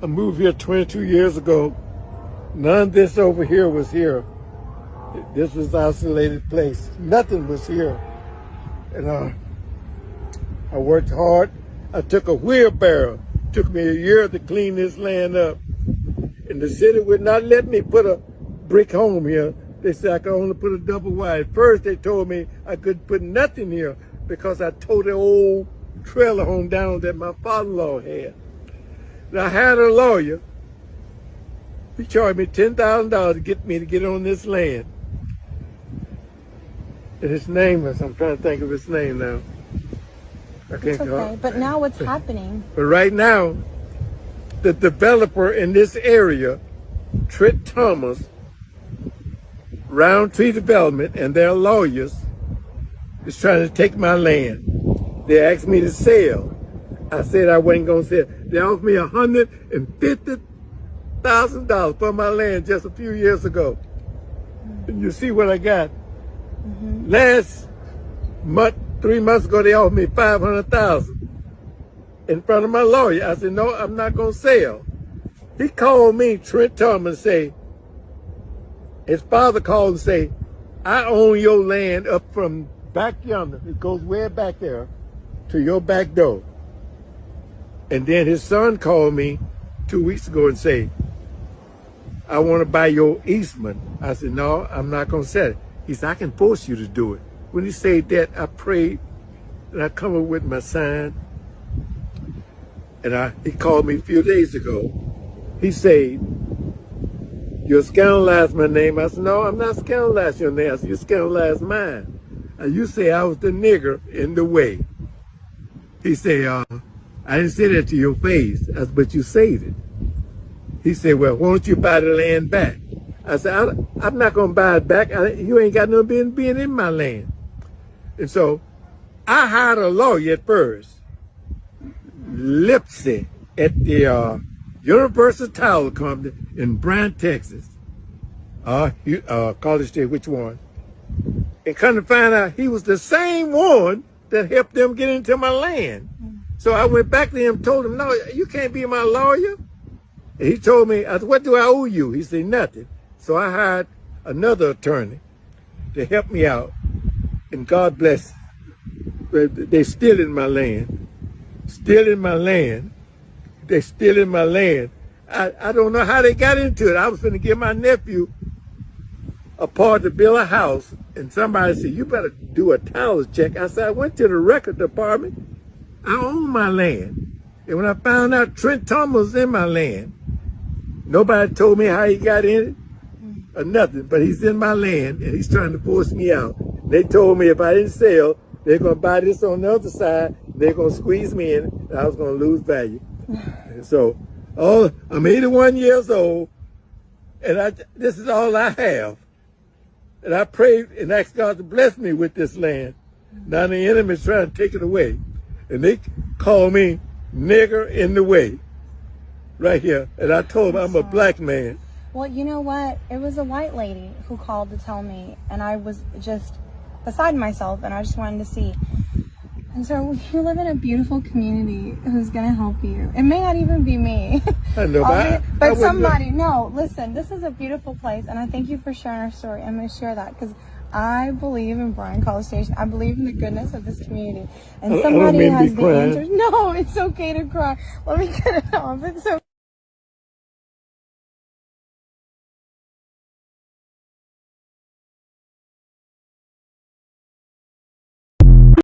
I moved here 22 years ago. None of this over here was here. This was an isolated place. Nothing was here. And I worked hard. I took a wheelbarrow. It took me a year to clean this land up. And the city would not let me put a brick home here. They said I could only put a double wide. First they told me I couldn't put nothing here because I tore the old trailer home down that my father-in-law had. And I hired a lawyer. He charged me $10,000 to get me to get on this land. And his name was, I'm trying to think of his name now. I can't call it. But now what's happening? But right now, the developer in this area, Trent Thomas, Roundtree Development, and their lawyers is trying to take my land. They asked me to sell. I said I wasn't going to sell. They offered me $150,000 for my land just a few years ago. And you see what I got. Last month, 3 months ago, they offered me $500,000 in front of my lawyer. I said, no, I'm not going to sell. He called me, Trent Thomas, and say, his father called and say, I own your land up from back yonder. It goes way back there to your back door. And then his son called me 2 weeks ago and say, I want to buy your easement. I said, no, I'm not going to sell it. He said, I can force you to do it. When he said that, I prayed and I come up with my sign. And he called me a few days ago. He said, you scandalized my name. I said, no, I'm not scandalizing your name. I said, you scandalized mine. And you say I was the nigger in the way. He said, I didn't say that to your face. I said, but you said it. He said, well, why don't you buy the land back? I said, I'm not going to buy it back. You ain't got no business being in my land. And so I hired a lawyer at first, Lipsy, at the Universal Tile Company in Bryan, Texas. College State, which one? And come to find out he was the same one that helped them get into my land. So I went back to him and told him, no, you can't be my lawyer. And he told me, I said, what do I owe you? He said, nothing. So I hired another attorney to help me out. And God bless. They still in my land. Still in my land. They still in my land. I don't know how they got into it. I was going to give my nephew a part to build a house. And somebody said, you better do a title check. I said, I went to the record department. I own my land. And when I found out Trent Thomas was in my land, nobody told me how he got in it or nothing, but he's in my land and he's trying to force me out. They told me if I didn't sell, they're going to buy this on the other side. They're going to squeeze me in and I was going to lose value. And so, I'm 81 years old and this is all I have. And I prayed and asked God to bless me with this land. Now the enemy's trying to take it away. And they call me nigger in the way right here. And I told them I'm a black man. Well, you know what? It was a white lady who called to tell me, and I was just beside myself, and I just wanted to see. And so you live in a beautiful community who's going to help you. It may not even be me. I know, but somebody. No, listen, this is a beautiful place, and I thank you for sharing our story. I'm going to share that because I believe in Bryan College Station. I believe in the goodness of this community. And somebody has the answers. No, it's okay to cry. Let me get it off. It's okay.